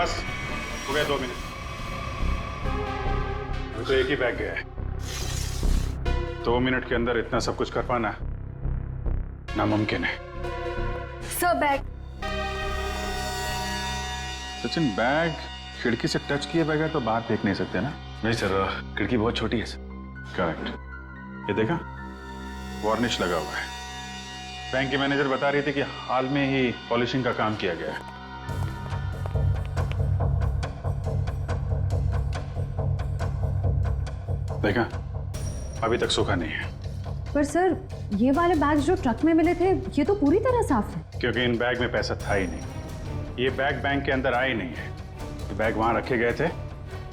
विकास, हो गया 2 मिनट। अभी तो एक ही बैग गया है। 2 मिनट के अंदर इतना सब कुछ कर पाना नामुमकिन है। Sir bag. सचिन, बैग खिड़की से टच किए बगैर तो बाहर फेंक नहीं सकते ना? नहीं सर, खिड़की बहुत छोटी है सर। करेक्ट। ये देखा, वार्निश लगा हुआ है। बैंक की मैनेजर बता रही थी कि हाल में ही पॉलिशिंग का काम किया गया है। देखा, अभी तक सूखा नहीं है। पर सर, ये वाले बैग्स जो ट्रक में मिले थे, ये तो पूरी तरह साफ है। क्योंकि इन बैग में पैसा था ही नहीं। ये बैग बैंक के अंदर आए नहीं है। ये बैग वहां रखे गए थे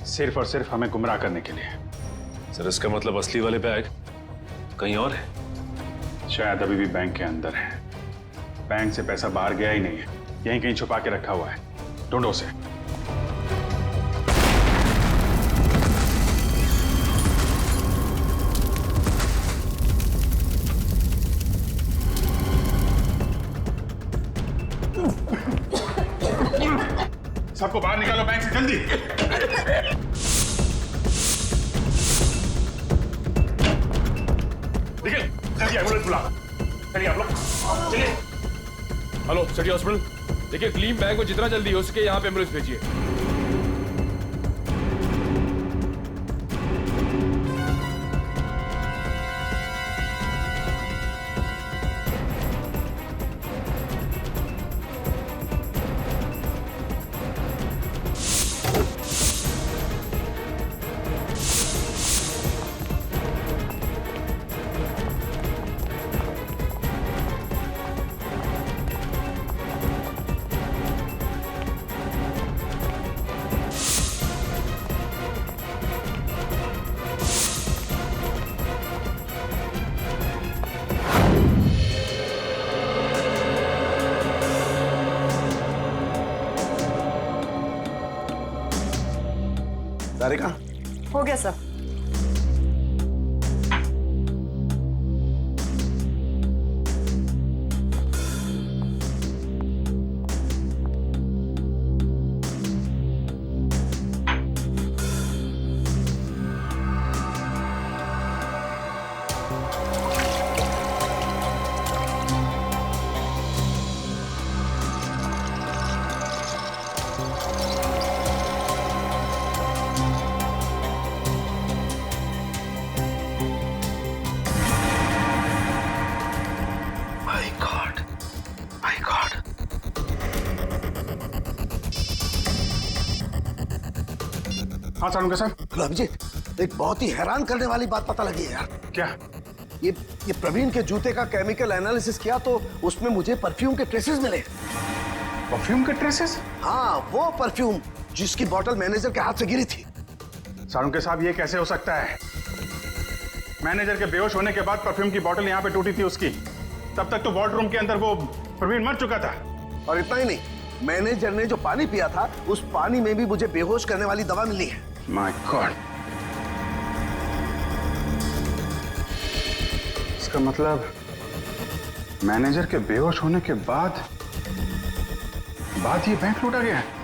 सिर्फ और सिर्फ हमें गुमराह करने के लिए। सर इसका मतलब असली वाले बैग कहीं और है? शायद अभी भी बैंक के अंदर है। बैंक से पैसा बाहर गया ही नहीं है, यहीं कहीं छुपा के रखा हुआ है। ढूंढो उसे। सबको बाहर निकालो बैंक से, जल्दी। देखिए, जल्दी एम्बुलेंस बुला। चलिए आप लोग, चलिए। हेलो सिटी हॉस्पिटल, देखिए क्लीन बैंक को जितना जल्दी हो सके यहाँ पे एम्बुलेंस भेजिए। सारिका, हो गया सर। हाँ सारुंगा साहब। हेलो अभिजीत, एक बहुत ही हैरान करने वाली बात पता लगी है यार। क्या? ये प्रवीण के जूते का केमिकल एनालिसिस किया तो उसमें मुझे परफ्यूम के ट्रेसेस मिले। परफ्यूम के ट्रेसेस? हाँ, वो परफ्यूम जिसकी बोतल मैनेजर के हाथ से गिरी थी। सारुंगा साहब, ये कैसे हो सकता है? मैनेजर के बेहोश होने के बाद परफ्यूम की बोतल यहाँ पे टूटी थी उसकी। तब तक तो वार्ड रूम के अंदर वो प्रवीण मर चुका था। और इतना ही नहीं, मैनेजर ने जो पानी पिया था उस पानी में भी मुझे बेहोश करने वाली दवा मिली है। माय गॉड, इसका मतलब मैनेजर के बेहोश होने के बाद ये बैंक लूटा गया है।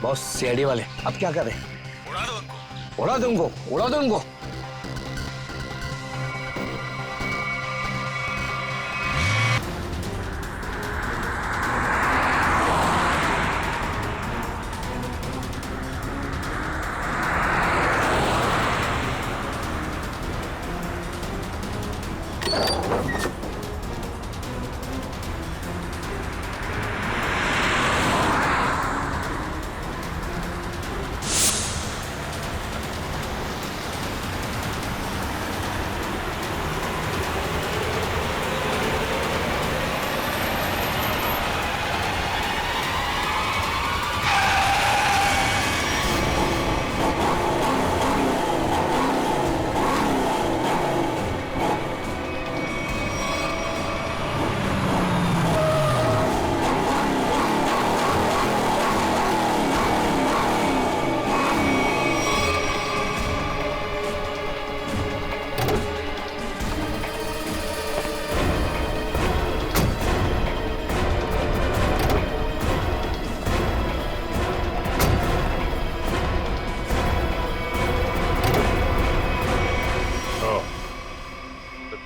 बॉस सीआईडी वाले अब क्या करें? उड़ा दो उनको, उड़ा दो उनको, उड़ा दो उनको।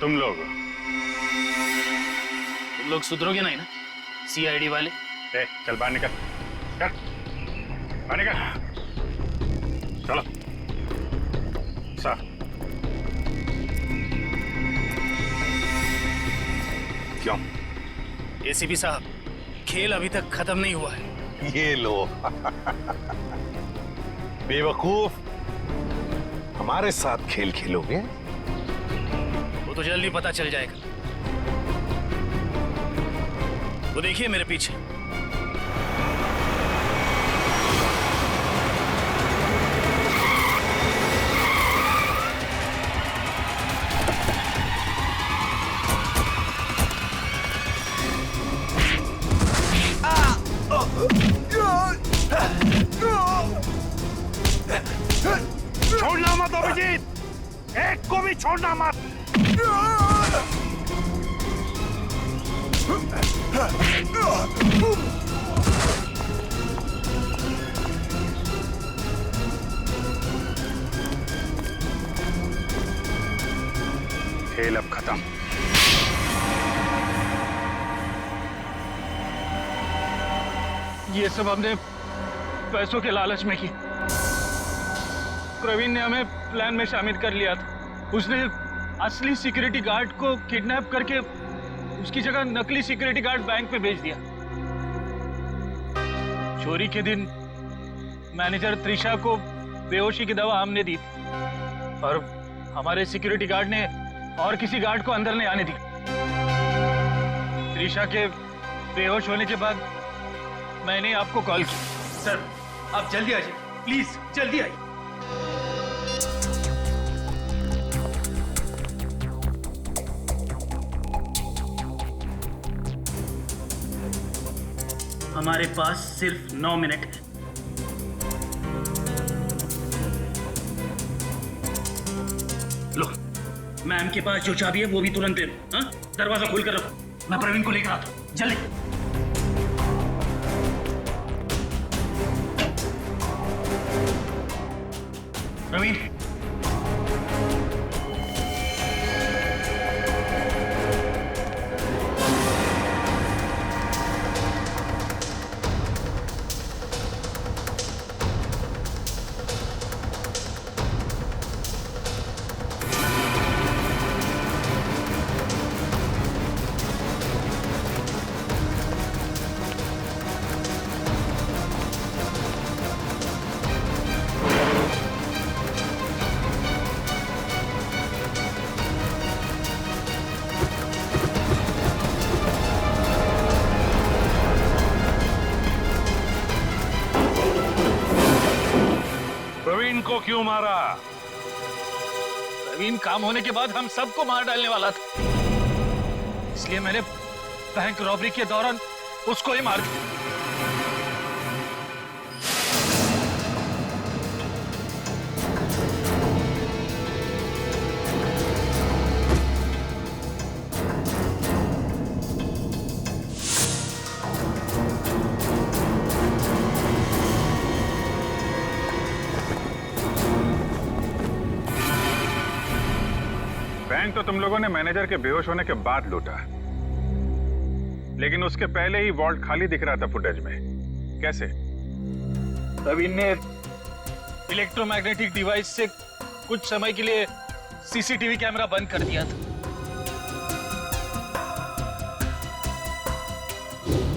तुम लोग सुधरोगे नहीं ना सीआईडी वाले? चल बाहर निकल, चल बाहर निकल, चलो सर। क्यों? एसीपी साहब, खेल अभी तक खत्म नहीं हुआ है। ये लो बेवकूफ, हमारे साथ खेल खेलोगे? वो तो जल्दी पता चल जाएगा। वो देखिए मेरे पीछे। छोड़ना मत अभिजीत, एक को भी छोड़ना मत। खेल अब खत्म। ये सब हमने पैसों के लालच में की। प्रवीण ने हमें प्लान में शामिल कर लिया था। उसने असली सिक्योरिटी गार्ड को किडनैप करके उसकी जगह नकली सिक्योरिटी गार्ड बैंक पे भेज दिया। चोरी के दिन मैनेजर त्रिशा को बेहोशी की दवा हमने दी थी और हमारे सिक्योरिटी गार्ड ने और किसी गार्ड को अंदर नहीं आने दी। त्रिशा के बेहोश होने के बाद मैंने आपको कॉल की। सर आप जल्दी आइए, प्लीज जल्दी आइए। हमारे पास सिर्फ 9 मिनट है। लो, मैम के पास जो चाबी है वो भी तुरंत दे दो। हाँ? दरवाजा खोल कर रखो, मैं प्रवीण को लेकर आता हूं। जल्दी। प्रवीण, प्रवीण को क्यों मारा? प्रवीण काम होने के बाद हम सबको मार डालने वाला था, इसलिए मैंने बैंक रॉबरी के दौरान उसको ही मार दिया। बैंक तो तुम लोगों ने मैनेजर के बेहोश होने के बाद लूटा, लेकिन उसके पहले ही वॉल्ट खाली दिख रहा था फुटेज में। कैसे? प्रवीण ने इलेक्ट्रोमैग्नेटिक डिवाइस से कुछ समय के लिए सीसीटीवी कैमरा बंद कर दिया था।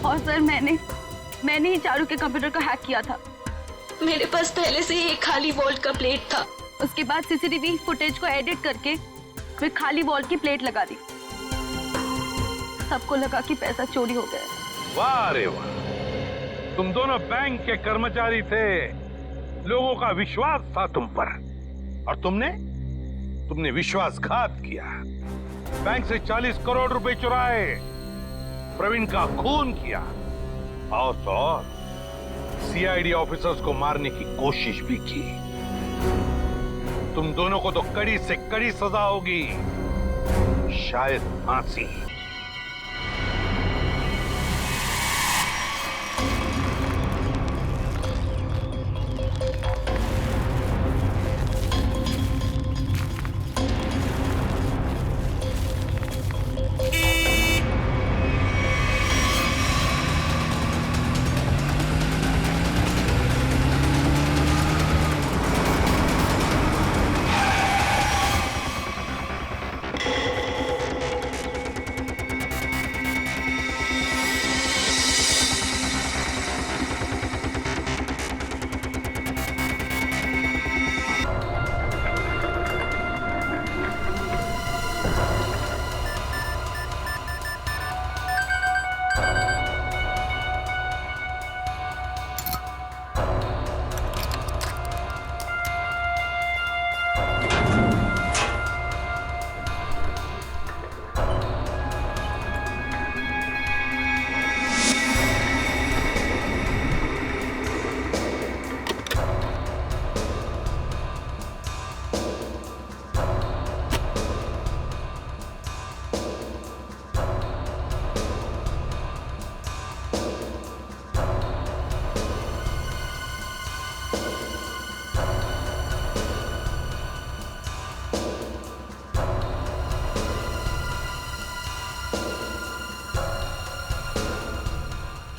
और सर मैंने ही चारू के कंप्यूटर को हैक किया था। मेरे पास पहले से ही एक खाली वॉल्ट का प्लेट था। उसके बाद सीसीटीवी फुटेज को एडिट करके फिर खाली वॉल्ट की प्लेट लगा दी। सबको लगा कि पैसा चोरी हो गया। वाह रे वाह, तुम दोनों बैंक के कर्मचारी थे, लोगों का विश्वास था तुम पर, और तुमने विश्वासघात किया। बैंक से 40 करोड़ रुपए चुराए, प्रवीण का खून किया, और तो और सीआईडी ऑफिसर्स को मारने की कोशिश भी की। तुम दोनों को तो कड़ी से कड़ी सजा होगी, शायद फांसी।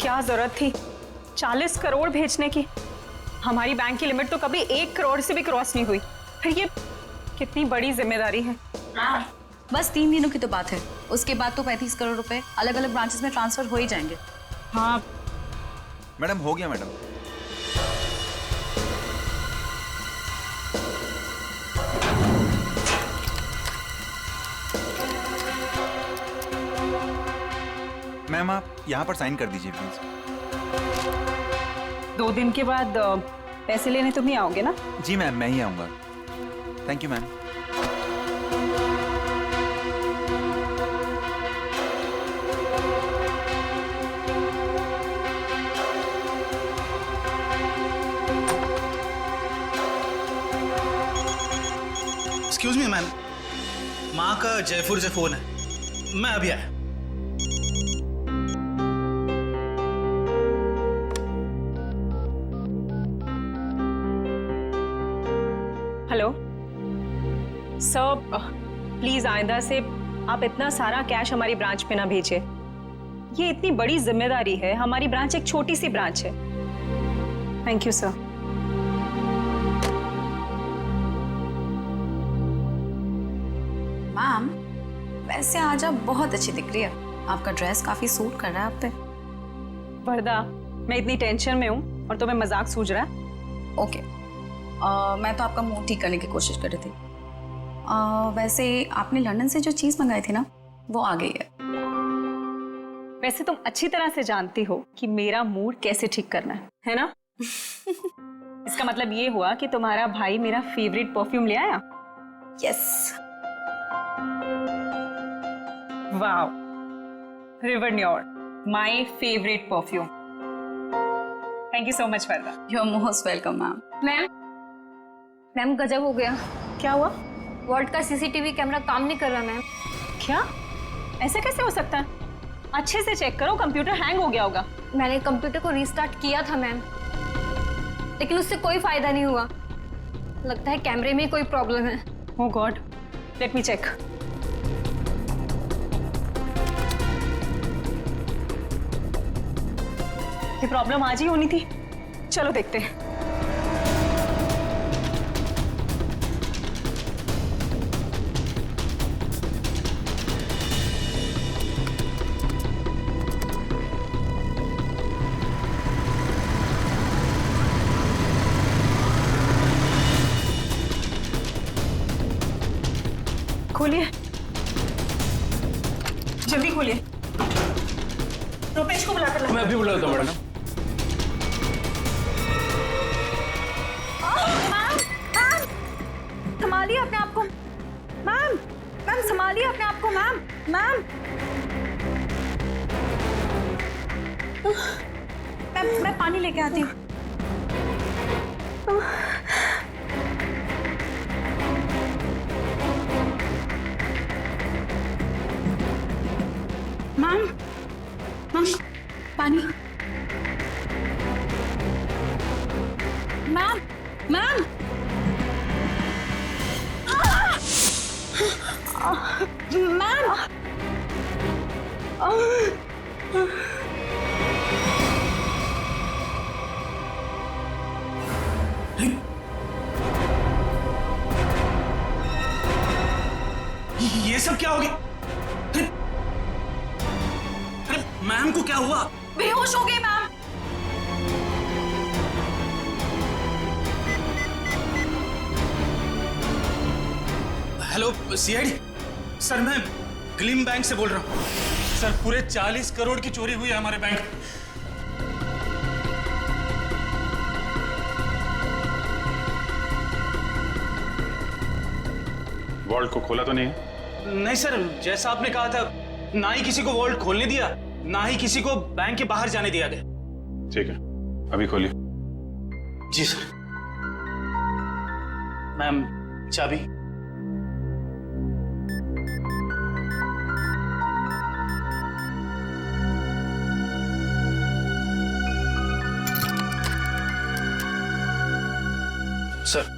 क्या जरूरत थी 40 करोड़ भेजने की? हमारी बैंक की लिमिट तो कभी 1 करोड़ से भी क्रॉस नहीं हुई। फिर ये कितनी बड़ी जिम्मेदारी है। बस 3 दिनों की तो बात है, उसके बाद तो 35 करोड़ रुपए अलग अलग ब्रांचेस में ट्रांसफर हो ही जाएंगे। हाँ मैडम, हो गया मैडम। मैम आप यहाँ पर साइन कर दीजिए प्लीज। 2 दिन के बाद पैसे लेने तुम ही आओगे ना? जी मैम, मैं ही आऊँगा। Thank you ma'am. Excuse me ma'am, माँ का जयपुर से फोन है, मैं अभी आया। हेलो सर, प्लीज आइंदा से आप इतना सारा कैश हमारी ब्रांच पे ना भेजिए। ये इतनी बड़ी जिम्मेदारी है, हमारी ब्रांच एक छोटी सी ब्रांच है। Thank you sir. मैम, वैसे आज आप बहुत अच्छी दिख रही है, आपका ड्रेस काफी सूट कर रहा है आप पे। वरदा, मैं इतनी टेंशन में हूँ और तुम्हें मजाक सूझ रहा है? ओके, मैं तो आपका मूड ठीक करने की कोशिश कर रही थी। वैसे आपने लंदन से जो चीज मंगाई थी ना, वो आ गई है। वैसे तुम अच्छी तरह से जानती हो कि मेरा मूड कैसे ठीक करना है ना? इसका मतलब ये हुआ कि तुम्हारा भाई मेरा फेवरेट परफ्यूम ले आया? यस। वाओ, रिवर न्योर, my favourite perfume. Thank you so much Varda. You are most welcome ma'am. Ma'am गजब हो गया। क्या हुआ? वॉल्ट का सीसीटीवी कैमरा काम नहीं कर रहा मैम। क्या? ऐसे कैसे हो सकता है? अच्छे से चेक करो, कंप्यूटर हैंग हो गया होगा। मैंने कंप्यूटर को रीस्टार्ट किया था मैम, लेकिन उससे कोई फायदा नहीं हुआ। लगता है कैमरे में कोई प्रॉब्लम है। ओह गॉड, लेट मी चेक। ये प्रॉब्लम आज ही होनी थी। चलो देखते हैं। खोलिए, जल्दी खोलिए। रुपेश को बुलाकर लाओ। मैं अभी बुलाता हूँ मैडम। संभालिए अपने आप को मैम। मैम संभालिए अपने आप को मैम। मैम मैं पानी लेके आती हूँ। मैम मैम पानी। मैम मैम मैम ये सब क्या हो गया? अरे मैम को क्या हुआ? बेहोश हो गई मैम। हेलो सीआईडी सर, मैं ग्लिम बैंक से बोल रहा हूँ। सर पूरे 40 करोड़ की चोरी हुई है हमारे बैंक। वॉल्ट को खोला तो नहीं है? नहीं सर, जैसा आपने कहा था, ना ही किसी को वॉल्ट खोलने दिया, ना ही किसी को बैंक के बाहर जाने दिया गया। ठीक है, अभी खोलिए। जी सर। मैम चाबी। सर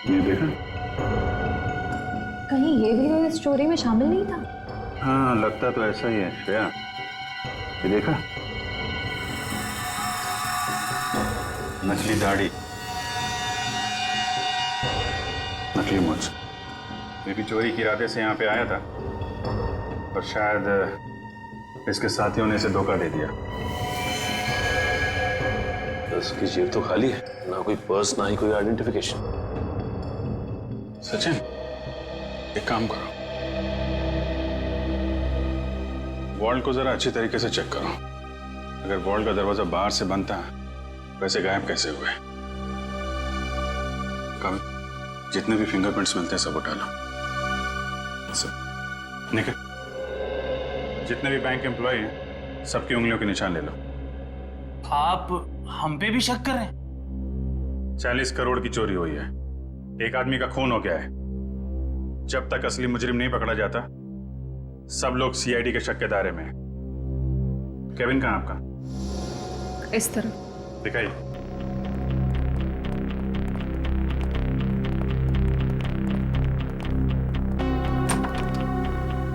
ये देखा? कहीं ये भी तो इस चोरी में शामिल नहीं था? हाँ, लगता तो ऐसा ही है श्रेया। ये देखा? नकली दाढ़ी, नकली मूंछ। ये भी चोरी के इरादे से यहाँ पे आया था, पर शायद इसके साथियों ने इसे धोखा दे दिया। उसकी जेब तो खाली है, ना कोई पर्स, ना ही कोई आइडेंटिफिकेशन। सचिन, एक काम करो, वॉल्ट को जरा अच्छी तरीके से चेक करो। अगर वॉल्ट का दरवाजा बाहर से बनता है, वैसे गायब कैसे हुए? कभी जितने भी फिंगरप्रिंट्स मिलते हैं सब उठा लो। सब निकल, जितने भी बैंक एम्प्लॉय हैं सबकी उंगलियों के निशान ले लो। आप हम पे भी शक कर रहे हैं? 40 करोड़ की चोरी हुई है, एक आदमी का खून हो गया है। जब तक असली मुजरिम नहीं पकड़ा जाता, सब लोग सीआईडी के शक के दायरे में हैं। केविन कहाँ आपका? इस तरह दिखाइए।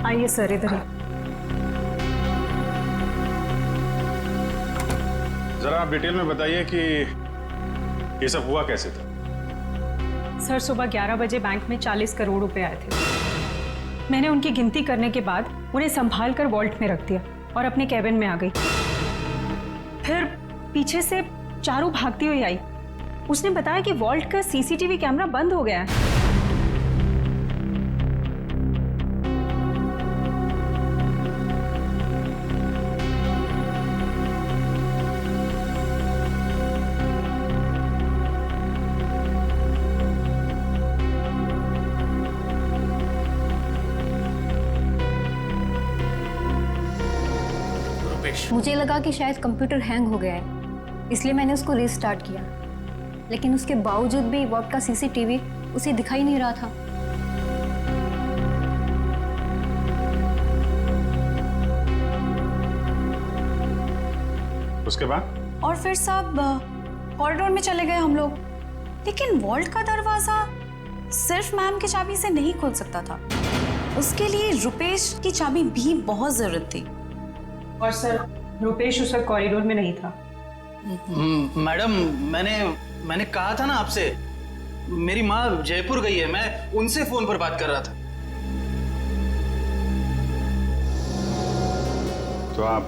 आइए सर, इधर ही। जरा आप डिटेल में बताइए कि ये सब हुआ कैसे था? सर सुबह 11 बजे बैंक में 40 करोड़ रुपए आए थे। मैंने उनकी गिनती करने के बाद उन्हें संभाल कर वॉल्ट में रख दिया और अपने कैबिन में आ गई। फिर पीछे से चारू भागती हुई आई। उसने बताया कि वॉल्ट का सीसीटीवी कैमरा बंद हो गया है। मुझे लगा कि शायद कंप्यूटर हैंग हो गया है, इसलिए मैंने उसको रीस्टार्ट किया, लेकिन उसके बावजूद भी वॉल्ट का सीसीटीवी उसे दिखाई नहीं रहा था। उसके बाद और फिर सब कॉरिडोर में चले गए हम लोग, लेकिन वॉल्ट का दरवाजा सिर्फ मैम की चाबी से नहीं खुल सकता था, उसके लिए रुपेश की चाबी भी बहुत जरूरत थी। और सर, रुपेश उस वक्त कॉरिडोर में नहीं था। मैडम, मैंने कहा था ना आपसे, मेरी माँ जयपुर गई है, मैं उनसे फोन पर बात कर रहा था। तो आप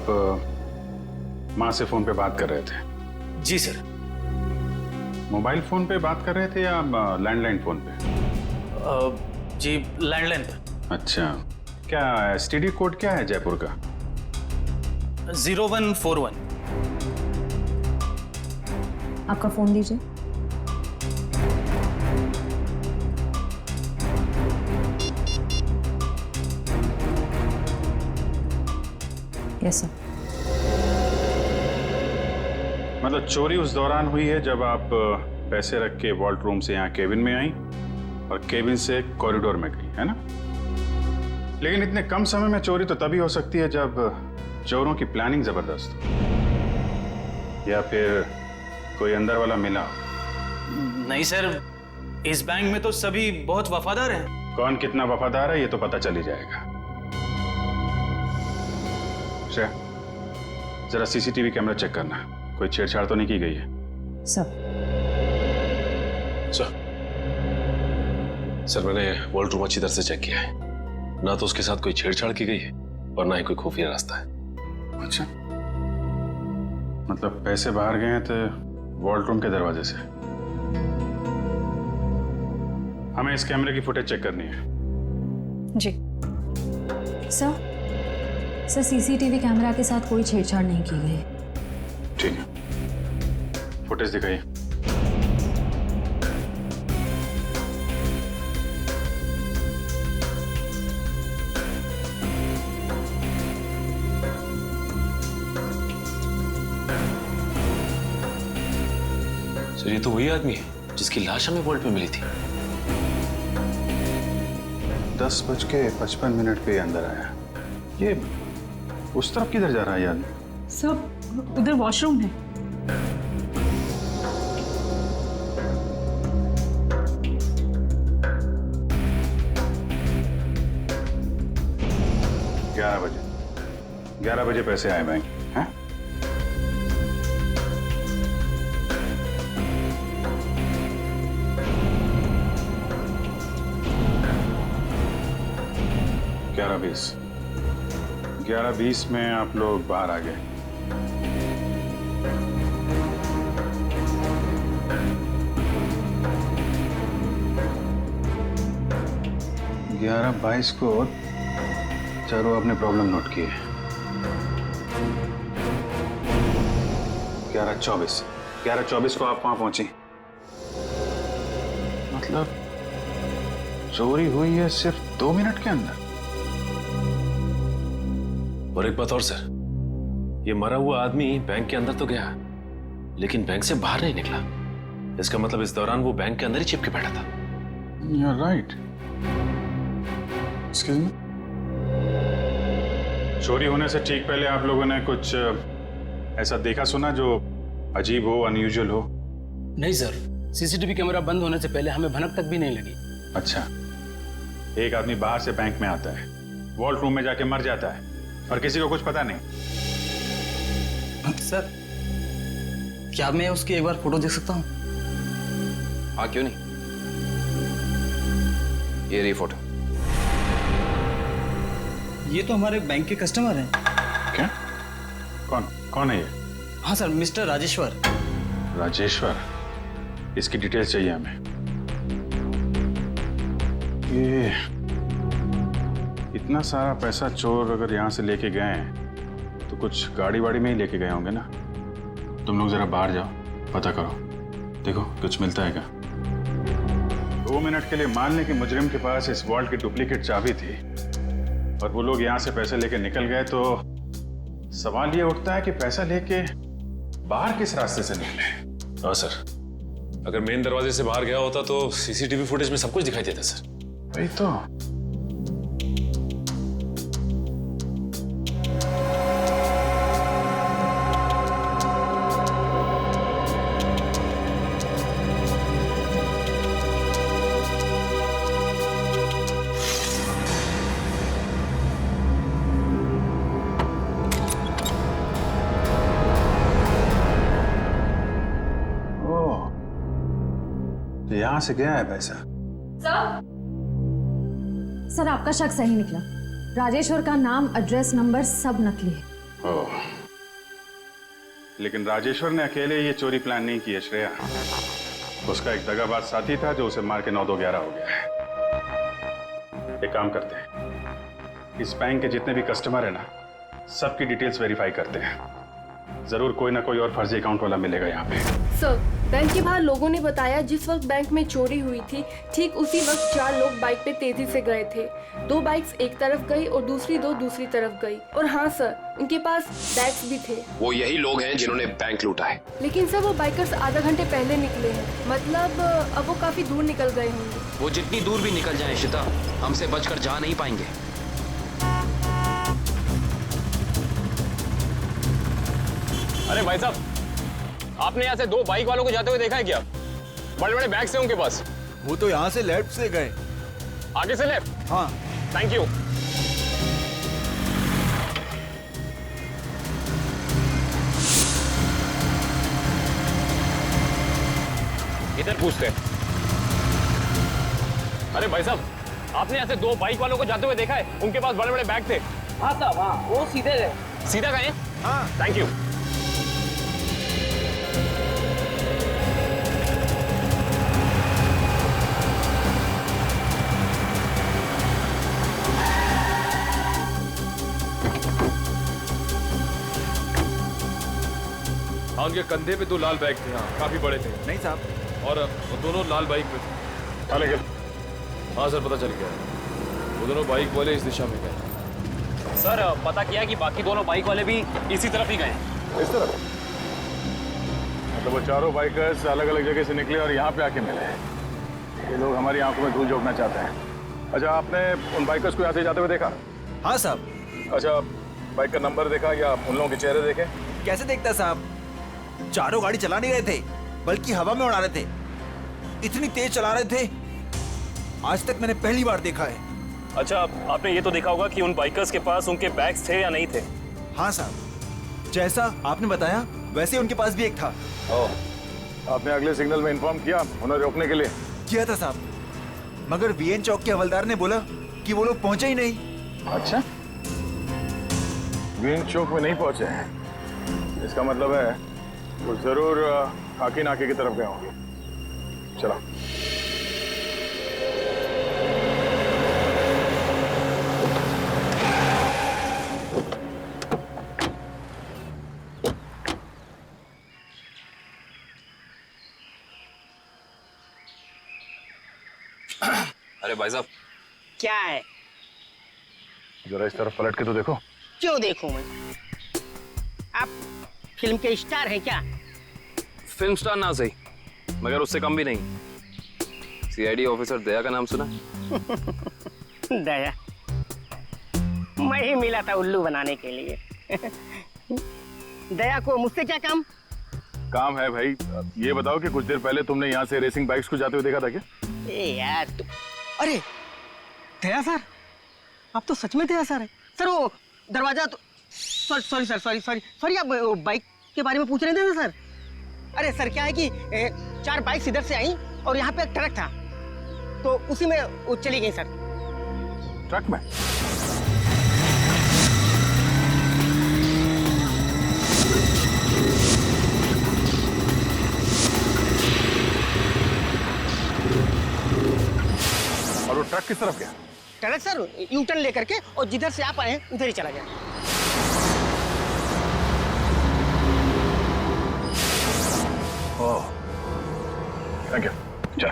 माँ से फोन पे बात कर रहे थे? जी सर। मोबाइल फोन पे बात कर रहे थे या लैंडलाइन फोन पे? जी लैंडलाइन पे। अच्छा, क्या एसटीडी कोड क्या है जयपुर का? 0141। आपका फोन दीजिए। Yes sir. मतलब चोरी उस दौरान हुई है जब आप पैसे रख के वॉल्ट रूम से यहाँ केबिन में आई और केबिन से कॉरिडोर में गई, है ना? लेकिन इतने कम समय में चोरी तो तभी हो सकती है जब चोरों की प्लानिंग जबरदस्त हो, या फिर कोई अंदर वाला मिला। नहीं सर, इस बैंक में तो सभी बहुत वफादार हैं। कौन कितना वफादार है ये तो पता चल ही जाएगा। श्रेया, जरा सीसीटीवी कैमरा चेक करना, कोई छेड़छाड़ तो नहीं की गई है? सर मैंने वॉल्ट रूम अच्छी तरह से चेक किया है, ना तो उसके साथ कोई छेड़छाड़ की गई है और ना ही कोई खुफिया रास्ता है। अच्छा, मतलब पैसे बाहर गए हैं तो वॉल्ट रूम के दरवाजे से। हमें इस कैमरे की फुटेज चेक करनी है। जी सर, सीसीटीवी कैमरा के साथ कोई छेड़छाड़ नहीं की गई। ठीक है, फुटेज दिखाइए। सर ये तो वही आदमी है जिसकी लाश हमें वॉल्ट में मिली थी। 10:55 पे अंदर आया। ये उस तरफ किधर जा रहा है ये आदमी? सब उधर वॉशरूम है। ग्यारह बजे पैसे आए बैंक, हैं? ग्यारह बीस में आप लोग बाहर आ गए। ग्यारह 22 को चारों अपने प्रॉब्लम नोट किए। 11:24 को आप वहां पहुंची। मतलब चोरी हुई है सिर्फ 2 मिनट के अंदर। और एक बात और सर, ये मरा हुआ आदमी बैंक के अंदर तो गया लेकिन बैंक से बाहर नहीं निकला। इसका मतलब इस दौरान वो बैंक के अंदर ही चिपके बैठा था। You're right. Excuse me? चोरी होने से ठीक पहले आप लोगों ने कुछ ऐसा देखा सुना जो अजीब हो, अनयूजुअल हो? नहीं सर, सीसीटीवी कैमरा बंद होने से पहले हमें भनक तक भी नहीं लगी। अच्छा, एक आदमी बाहर से बैंक में आता है, वॉल्ट रूम में जाके मर जाता है और किसी को कुछ पता नहीं। सर, क्या मैं उसकी एक बार फोटो देख सकता हूँ? हाँ क्यों नहीं, ये रही फोटो। ये तो हमारे बैंक के कस्टमर हैं। क्या? कौन है ये? हाँ सर, मिस्टर राजेश्वर। राजेश्वर, इसकी डिटेल्स चाहिए हमें। ये इतना सारा पैसा चोर अगर यहाँ से लेके गए हैं तो कुछ गाड़ी वाड़ी में ही लेके गए होंगे ना। तुम लोग जरा बाहर जाओ, पता करो, देखो कुछ मिलता है क्या। 2 मिनट के लिए मान लें कि मुजरिम के पास इस वॉल्ट की डुप्लीकेट चाबी थी और वो लोग यहाँ से पैसे लेके निकल गए तो सवाल ये उठता है कि पैसा लेके बाहर किस रास्ते से निकले। हाँ सर, अगर मेन दरवाजे से बाहर गया होता तो सीसीटीवी फुटेज में सब कुछ दिखाई देता सर। वही तो। तो यहां से गया है पैसा। सर आपका शक सही निकला। राजेश्वर का नाम, एड्रेस, नंबर सब नकली है। ओह, लेकिन राजेश्वर ने अकेले ये चोरी प्लान नहीं की है श्रेया। उसका एक दगाबाज साथी था जो उसे मार के 9-2-11 हो गया है। एक काम करते हैं, इस बैंक के जितने भी कस्टमर है ना, सबकी डिटेल्स वेरीफाई करते हैं। जरूर कोई ना कोई और फर्जी अकाउंट वाला मिलेगा यहाँ पे। सर, बैंक के बाहर लोगों ने बताया जिस वक्त बैंक में चोरी हुई थी ठीक उसी वक्त 4 लोग बाइक पे तेजी से गए थे। 2 बाइक्स एक तरफ गई और दूसरी 2 दूसरी तरफ गई। और हाँ सर, उनके पास बैग्स भी थे। वो यही लोग हैं जिन्होंने बैंक लूटा है। लेकिन सर वो बाइकर्स आधा घंटे पहले निकले हैं, मतलब अब वो काफी दूर निकल गए होंगे। वो जितनी दूर भी निकल जाए इशिता, हमसे बचकर जा नहीं पाएंगे। अरे भाई साहब, आपने यहाँ से 2 बाइक वालों को जाते हुए देखा है क्या? बड़े बड़े बैग्स हैं उनके पास। वो तो यहाँ से लेफ्ट से गए। आगे से लेफ्ट? हाँ। Thank you. इधर पूछते हैं। अरे भाई साहब, आपने यहाँ से 2 बाइक वालों को जाते हुए देखा है? उनके पास बड़े बड़े बैग थे। हाँ साहब, हाँ, वो सीधे गए। सीधा गए? हाँ। Thank you. हाँ, उनके कंधे पे 2 लाल बैग थे। हाँ, काफी बड़े थे। नहीं साहब। और वो दोनों लाल बाइक पे थे। लेकिन हाँ सर, पता चल गया। वो दोनों बाइक वाले इस दिशा में गए। सर पता किया कि बाकी दोनों बाइक वाले भी इसी तरफ ही गए। इस तरफ? मतलब वो चारों बाइकर्स अलग अलग जगह से निकले और यहाँ पे आके मिले। ये लोग हमारी आंखों में धूल झोंकना चाहते हैं। अच्छा, आपने उन बाइकर्स को यहाँ से जाते हुए देखा? हाँ साहब। अच्छा, बाइक का नंबर देखा या उन लोगों के चेहरे देखे? कैसे देखता साहब, चारों गाड़ी चला नहीं रहे थे, बल्कि हवा में उड़ा रहे थे। इतनी तेज चला रहे थे, आज तक मैंने पहली बार देखा है। अच्छा, आपने ये तो देखा होगा कि उन बाइकर्स के पास उनके बैग्स थे या नहीं थे? हाँ साहब, जैसा आपने बताया वैसे उनके पास भी एक था। आपने अगले सिग्नल में इन्फॉर्म किया उन्हें रोकने के लिए? किया था साहब, मगर वीएन चौक के हवलदार ने बोला कि वो लोग पहुंचे ही नहीं। अच्छा, वीएन चौक में नहीं पहुंचे हैं, इसका मतलब है वो जरूर खाकी नाके की तरफ गए होंगे। चलो। अरे भाई साहब, क्या है? जरा इस तरफ पलट के तो देखो। क्यों देखूं मैं? आप फिल्म के स्टार हैं क्या? फिल्म स्टार ना सही, मगर उससे कम भी नहीं। सीआईडी ऑफिसर दया का नाम सुना? दया? मैं ही मिला था उल्लू बनाने के लिए। दया को मुझसे क्या काम? काम है भाई। ये बताओ कि कुछ देर पहले तुमने यहाँ से रेसिंग बाइक्स को जाते हुए देखा था क्या? ए यार अरे दया सर, आप तो सच में दया सर है। सर वो दरवाजा तो सॉरी सर, सॉरी आप बाइक के बारे में पूछ रहे थे ना सर? अरे सर क्या है कि 4 बाइक्स इधर से आई और यहाँ पे एक ट्रक था, तो उसी में वो चली गई सर। ट्रक में? और वो ट्रक किस तरफ गया? ट्रक सर यू टर्न लेकर के और जिधर से आप आए उधर ही चला गया। ओह, थैंक यू। चल।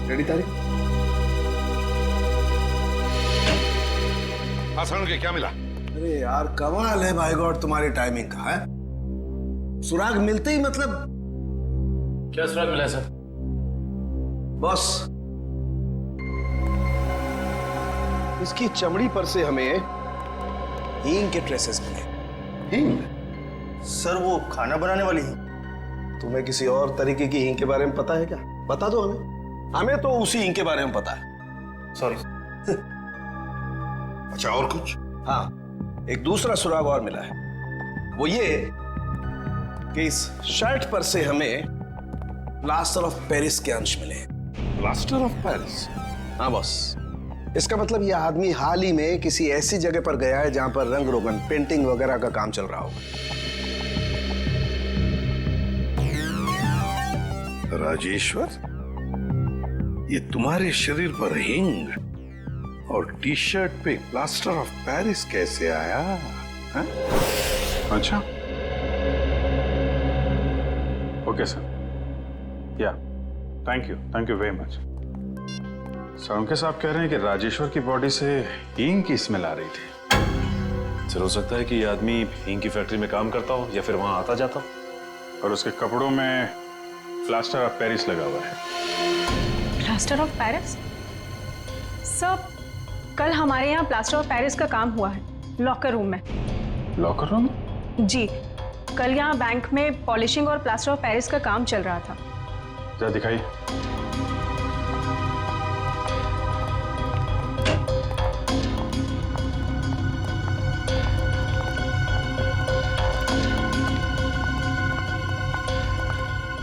रेडी तारीख? हाँ सर, के क्या मिला? अरे यार कमाल है भाई गॉड तुम्हारी टाइमिंग का है। सुराग मिलते ही मतलब क्या सुराग मिला है सर? बॉस, इसकी चमड़ी पर से हमें हींग के ट्रेसेस मिले। हींग? सर वो खाना बनाने वाली हींग। तुम्हें किसी और तरीके की हींग के बारे में पता है क्या? बता दो हमें। हमें तो उसी हींग के बारे में पता है। सॉरी। अच्छा और कुछ? हाँ, एक दूसरा सुराग और मिला है। वो ये कि इस शर्ट पर से हमें प्लास्टर ऑफ पेरिस के अंश मिले। Plaster of Paris? हाँ बॉस, इसका मतलब ये आदमी हाल ही में किसी ऐसी जगह पर गया है जहां पर रंग रोगन, पेंटिंग वगैरह का काम चल रहा होगा। राजेश्वर, ये तुम्हारे शरीर पर हिंग और टी शर्ट पे प्लास्टर ऑफ पेरिस कैसे आया? हा? अच्छा, ओके सर, या thank you very much. Salunkhe साहब कह रहे हैं कि राजेश्वर की बॉडी से हींग की स्मेल आ रही थी। सर हो सकता है कि ये आदमी हींग की फैक्ट्री में काम करता हो या फिर वहां आता जाता हो। और उसके कपड़ों में प्लास्टर ऑफ पेरिस लगा हुआ है। Plaster of Paris? सर, कल हमारे यहाँ प्लास्टर ऑफ पेरिस का काम हुआ है लॉकर रूम में। Locker room? जी, कल यहाँ बैंक में पॉलिशिंग और प्लास्टर ऑफ पेरिस का काम चल रहा था। जरा दिखाइए।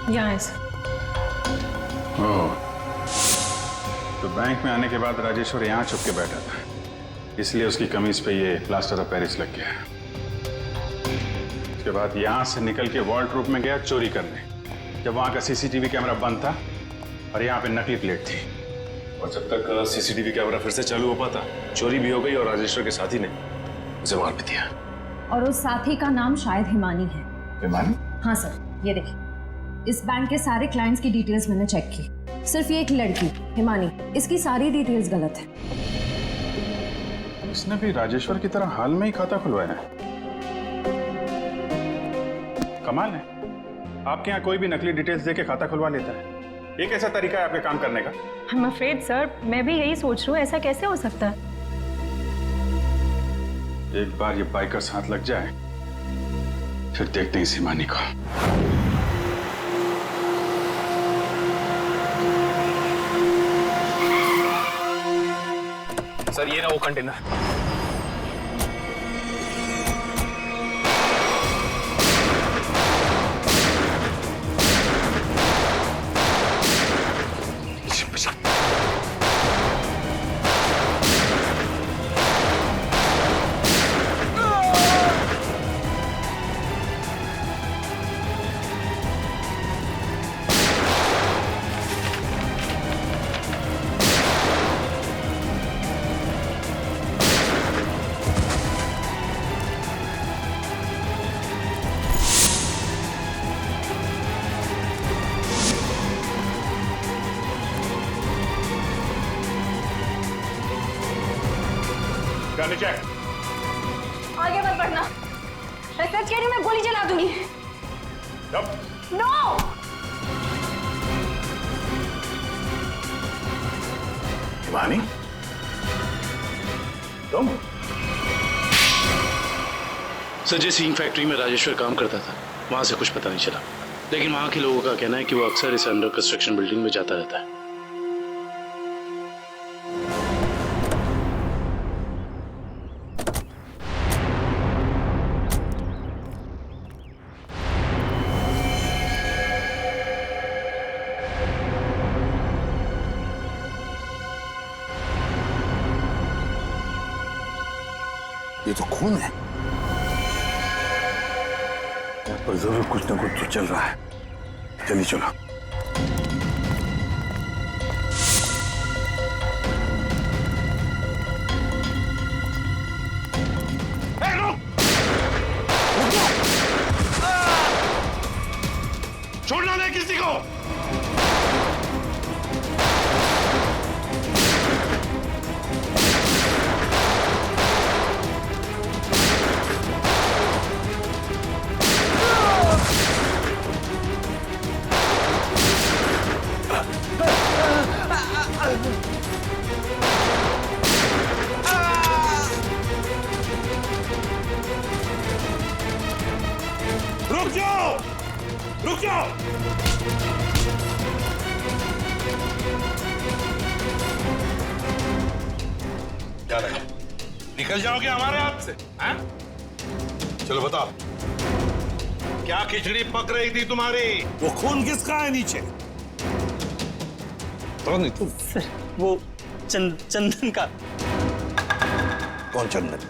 यहाँ है सर। ओह, तो बैंक में आने के बाद राजेश्वर यहाँ छुप के बैठा था, इसलिए उसकी कमीज पे ये प्लास्टर ऑफ पेरिस लग गया। उसके बाद यहाँ से निकल के वॉल्ट रूप में गया चोरी करने, जब वहाँ का सीसीटीवी कैमरा बंद था और यहाँ पे नकली प्लेट थी। और जब तक सीसीटीवी कैमरा फिर से चालू हो पाता, चोरी भी हो गई और राजेश्वर के साथी ने उसे मार भी दिया। और उस साथी का नाम शायद हिमानी है। हिमानी? हाँ सर, ये देखिए, इस बैंक के सारे क्लाइंट्स की डिटेल्स मैंने चेक की। सिर्फ ये एक लड़की हिमानी, इसकी सारी डिटेल्स गलत है। इसने भी राजेश्वर की तरह हाल में ही खाता खुलवाया है। कमाल है, आपके यहाँ कोई भी नकली डिटेल्स देके खाता खुलवा लेता है। ये कैसा तरीका है आपके काम करने का? I'm afraid, सर, मैं भी यही सोच रही हूँ, ऐसा कैसे हो सकता है? एक बार ये बाइकर्स हाथ लग जाए, फिर देखते हैं इस हिमानी को। सर ये ना वो कंटेनर। आगे मत बढ़ना, मैं सच कह रही हूँ, मैं गोली चला दूंगी। नो! हिमानी, तुम? सर, जिस हींग फैक्ट्री में राजेश्वर काम करता था, वहां से कुछ पता नहीं चला, लेकिन वहां के लोगों का कहना है कि वो अक्सर इस अंडर कंस्ट्रक्शन बिल्डिंग में जाता रहता है। ये तो खून है। और जरूर कुछ ना कुछ तो चल रहा है। जल्दी चलो। छोड़ना नहीं किसी को। रुक जाओ, रुक जाओ। क्या लगा, निकल जाओगे हमारे हाथ से? हैं? चलो बताओ, क्या खिचड़ी पक रही थी तुम्हारी? वो खून किसका है नीचे? सर वो चंदन का। कौन चंदन?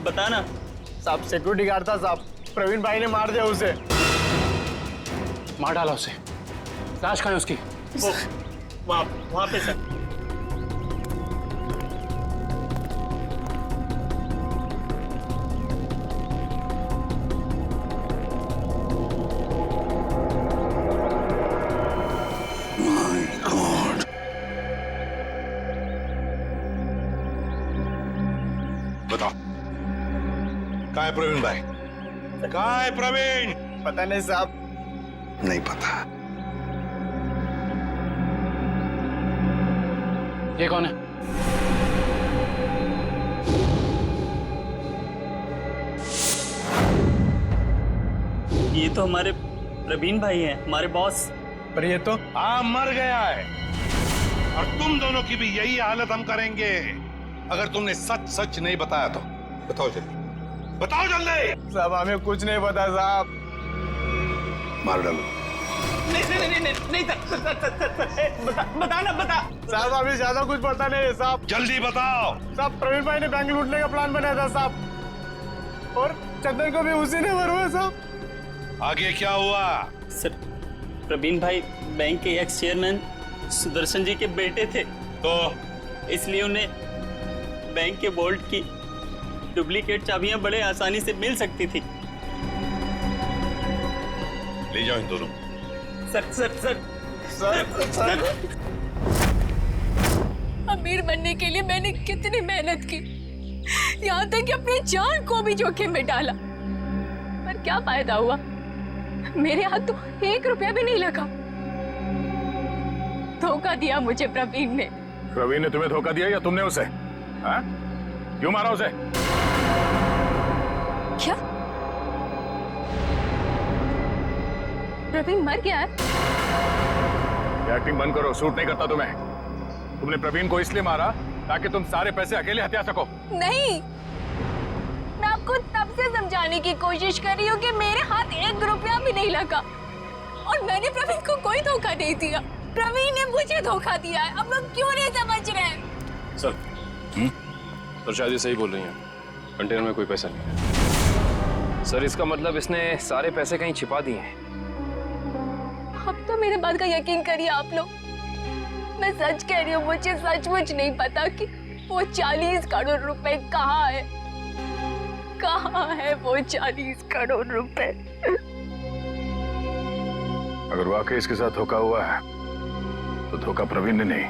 बताना। साहब सिक्योरिटी गार्ड था साहब, प्रवीण भाई ने मार दिया उसे। मार डाला उसे। लाश कहाँ है उसकी? वहाँ पे सर। बताओ, कहाँ है प्रवीण भाई? कहाँ है प्रवीण? पता नहीं साहब। नहीं पता। ये कौन है? ये तो हमारे प्रवीण भाई हैं, हमारे बॉस। पर ये तो मर गया है। और तुम दोनों की भी यही हालत हम करेंगे अगर तुमने सच सच नहीं बताया तो। बताओ जल्दी, बताओ जल्दी। साहब हमें कुछ नहीं पता साहब। मार डालो। नहीं बता। साहब हमें ज्यादा कुछ पता नहीं है साहब। जल्दी बताओ। साहब प्रवीण भाई ने बैंक लूटने का प्लान बनाया था साहब, और चंदन को भी उसी ने मरवाया साहब। आगे क्या हुआ? सर प्रवीण भाई बैंक के एक्स चेयरमैन सुदर्शन जी के बेटे थे, तो इसलिए उन्हें बैंक के वॉल्ट की डुप्लीकेट चाबियां बड़े आसानी से मिल सकती थी। ले जाओ इन दोनों। सर अमीर बनने के लिए मैंने कितनी मेहनत की, यहाँ तक कि अपनी जान को भी जोखिम में डाला, पर क्या फायदा हुआ? मेरे हाथ तो 1 रुपया भी नहीं लगा। धोखा दिया मुझे प्रवीण ने। प्रवीण ने तुम्हें धोखा दिया या तुमने उसे? हाँ? क्यों मारा उसे? क्या प्रवीण मर गया है? एक्टिंग बंद करो, सूट नहीं करता तुम्हें। तुमने प्रवीण को इसलिए मारा ताकि तुम सारे पैसे अकेले हथिया सको। नहीं, मैं आपको तब से समझाने की कोशिश कर रही हूँ कि मेरे हाथ 1 रुपया भी नहीं लगा और मैंने प्रवीण को कोई धोखा नहीं दिया। प्रवीण ने मुझे धोखा दिया है। अब लोग क्यों नहीं समझ रहे हैं? सर तो शायद ये सही बोल रही हैं, कंटेनर में कोई पैसा नहीं है। सर इसका मतलब इसने सारे पैसे कहीं छिपा दिए हैं। अब तो मेरे बात का यकीन करिए आप लोग, मैं सच कह रही हूँ, मुझे सचमुच नहीं पता कि वो 40 करोड़ रुपए कहाँ है। कहाँ है वो 40 करोड़ रुपए? अगर वाकई इसके साथ धोखा हुआ है तो धोखा प्रवीण ने नहीं,